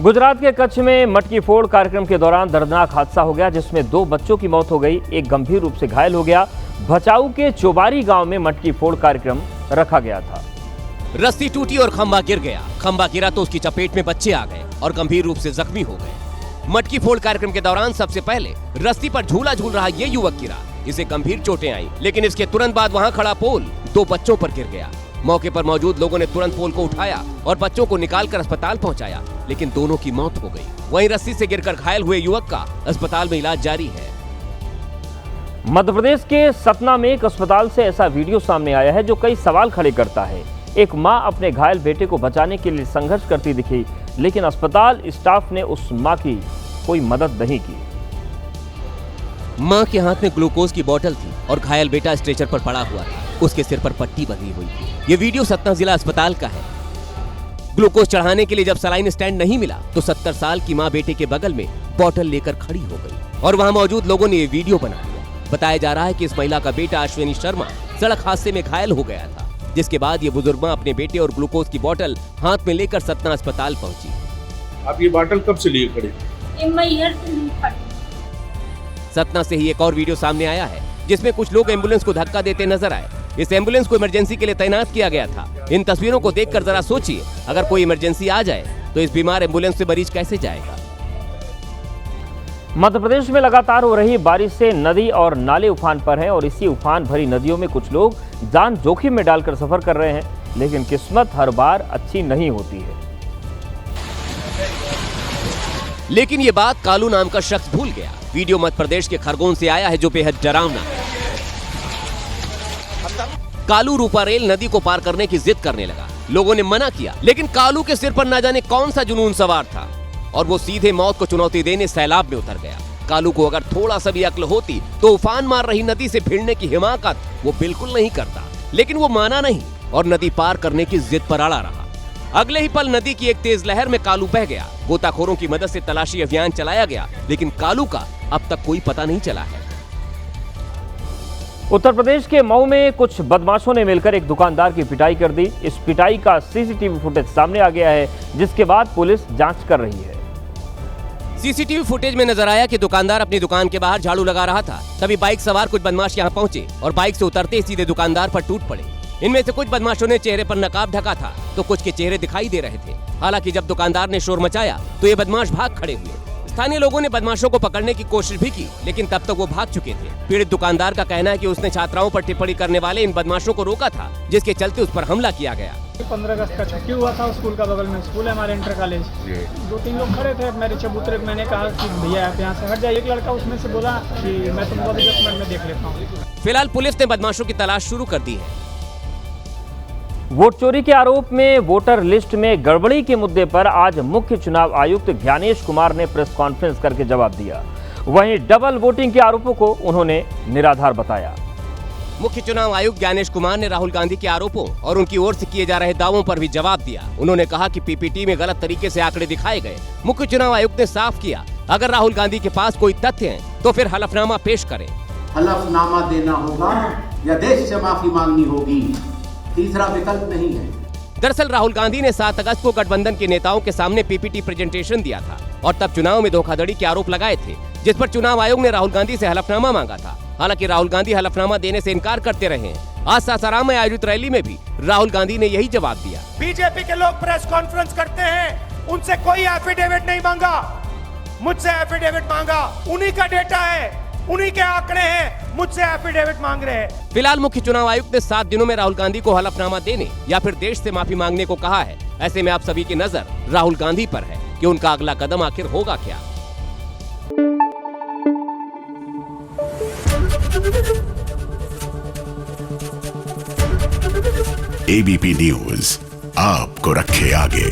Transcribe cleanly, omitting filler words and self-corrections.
गुजरात के कच्छ में मटकी फोड़ कार्यक्रम के दौरान दर्दनाक हादसा हो गया, जिसमें 2 बच्चों की मौत हो गई, एक गंभीर रूप से घायल हो गया। भचाऊ के चोबारी गांव में मटकी फोड़ कार्यक्रम रखा गया था। रस्सी टूटी और खंबा गिर गया। खंबा गिरा तो उसकी चपेट में बच्चे आ गए और गंभीर रूप से जख्मी हो गए। मटकी फोड़ कार्यक्रम के दौरान सबसे पहले रस्सी पर झूला झूल रहा ये युवक गिरा, इसे गंभीर चोटें आई, लेकिन इसके तुरंत बाद वहां खड़ा पोल 2 बच्चों पर गिर गया। मौके पर मौजूद लोगों ने तुरंत पोल को उठाया और बच्चों को निकालकर अस्पताल पहुंचाया, लेकिन दोनों की मौत हो गई। वहीं रस्सी से गिरकर घायल हुए युवक का अस्पताल में इलाज जारी है। मध्य प्रदेश के सतना में एक अस्पताल से ऐसा वीडियो सामने आया है जो कई सवाल खड़े करता है। एक मां अपने घायल बेटे को बचाने के लिए संघर्ष करती दिखी, लेकिन अस्पताल स्टाफ ने उस मां की कोई मदद नहीं की। मां के हाथ में ग्लूकोज की बोतल थी और घायल बेटा स्ट्रेचर पर पड़ा हुआ था। उसके सिर पर पट्टी बंधी हुई थी। ये वीडियो सतना जिला अस्पताल का है। ग्लूकोज चढ़ाने के लिए जब सलाइन स्टैंड नहीं मिला तो 70 साल की मां बेटे के बगल में बोतल लेकर खड़ी हो गई और वहां मौजूद लोगों ने ये वीडियो बना लिया। बताया जा रहा है कि इस महिला का बेटा अश्विनी शर्मा सड़क हादसे में घायल हो गया था, जिसके बाद ये बुजुर्ग मां अपने बेटे और ग्लूकोज की बोतल हाथ में लेकर सतना अस्पताल पहुंची। आप ये बोतल कब से लिए खड़े? सतना से ही एक और वीडियो सामने आया है, जिसमें कुछ लोग एम्बुलेंस को धक्का देते नजर आए। इस एम्बुलेंस को इमरजेंसी के लिए तैनात किया गया था। इन तस्वीरों को देखकर जरा सोचिए, अगर कोई इमरजेंसी आ जाए तो इस बीमार एम्बुलेंस से मरीज कैसे जाएगा। मध्य प्रदेश में लगातार हो रही बारिश से नदी और नाले उफान पर हैं और इसी उफान भरी नदियों में कुछ लोग जान जोखिम में डालकर सफर कर रहे हैं, लेकिन किस्मत हर बार अच्छी नहीं होती है। लेकिन ये बात कालू नाम का शख्स भूल गया। वीडियो मध्य प्रदेश के खरगोन से आया है, जो बेहद डरावना है। कालू रूपारेल नदी को पार करने की जिद करने लगा। लोगों ने मना किया, लेकिन कालू के सिर पर न जाने कौन सा जुनून सवार था और वो सीधे मौत को चुनौती देने सैलाब में उतर गया। कालू को अगर थोड़ा सा भी अक्ल होती तो उफान मार रही नदी से भिड़ने की हिमाकत वो बिल्कुल नहीं करता, लेकिन वो माना नहीं और नदी पार करने की जिद पर अड़ा रहा। अगले ही पल नदी की एक तेज लहर में कालू बह गया। गोताखोरों की मदद से तलाशी अभियान चलाया गया, लेकिन कालू का अब तक कोई पता नहीं चला है। उत्तर प्रदेश के मऊ में कुछ बदमाशों ने मिलकर एक दुकानदार की पिटाई कर दी। इस पिटाई का सीसीटीवी फुटेज सामने आ गया है, जिसके बाद पुलिस जांच कर रही है। सीसीटीवी फुटेज में नजर आया कि दुकानदार अपनी दुकान के बाहर झाड़ू लगा रहा था। तभी बाइक सवार कुछ बदमाश यहां पहुंचे और बाइक से उतरते सीधे दुकानदार पर टूट पड़े। इनमें से कुछ बदमाशों ने चेहरे पर नकाब ढका था तो कुछ के चेहरे दिखाई दे रहे थे। हालांकि जब दुकानदार ने शोर मचाया तो ये बदमाश भाग खड़े हुए। स्थानीय लोगों ने बदमाशों को पकड़ने की कोशिश भी की, लेकिन तब तक वो भाग चुके थे। पीड़ित दुकानदार का कहना है कि उसने छात्राओं पर टिप्पणी करने वाले इन बदमाशों को रोका था, जिसके चलते उस पर हमला किया गया। 15 अगस्त का छुट्टी हुआ था, स्कूल का बगल में स्कूल है हमारे इंटर कॉलेज। 2-3 लोग खड़े थे मेरे चबूतरे। मैंने कहा कि भैया आप यहाँ से हट जाइए। एक लड़का उसमें से बोला कि मैं तुमको अभी 10 मिनट में देख लेता हूँ। फिलहाल पुलिस ने बदमाशों की तलाश शुरू कर दी है। वोट चोरी के आरोप में वोटर लिस्ट में गड़बड़ी के मुद्दे पर आज मुख्य चुनाव आयुक्त ज्ञानेश कुमार ने प्रेस कॉन्फ्रेंस करके जवाब दिया। वहीं डबल वोटिंग के आरोपों को उन्होंने निराधार बताया। मुख्य चुनाव आयुक्त ज्ञानेश कुमार ने राहुल गांधी के आरोपों और उनकी ओर से किए जा रहे दावों पर भी जवाब दिया। उन्होंने कहा कि पीपीटी में गलत तरीके से आंकड़े दिखाए गए। मुख्य चुनाव आयुक्त ने साफ किया, अगर राहुल गांधी के पास कोई तथ्य हैं तो फिर हलफनामा पेश करें। हलफनामा देना होगा या देश से माफी मांगनी होगी, तीसरा विकल्प नहीं है। दरअसल राहुल गांधी ने 7 अगस्त को गठबंधन के नेताओं के सामने पीपीटी प्रेजेंटेशन दिया था और तब चुनाव में धोखाधड़ी के आरोप लगाए थे, जिस पर चुनाव आयोग ने राहुल गांधी से हलफनामा मांगा था। हालांकि राहुल गांधी हलफनामा देने से इनकार करते रहे हैं। आज सासाराम में आयोजित रैली में भी राहुल गांधी ने यही जवाब दिया। बीजेपी के लोग प्रेस कॉन्फ्रेंस करते हैं, उनसे कोई एफिडेविट नहीं मांगा, मुझसे एफिडेविट मांगा। उन्हीं का डेटा है, उन्हीं के आंकड़े हैं, मुझसे एफिडेविट मांग रहे हैं। फिलहाल मुख्य चुनाव आयुक्त ने 7 दिनों में राहुल गांधी को हलफनामा देने या फिर देश से माफी मांगने को कहा है। ऐसे में आप सभी की नजर राहुल गांधी पर है कि उनका अगला कदम आखिर होगा क्या। एबीपी न्यूज आपको रखे आगे।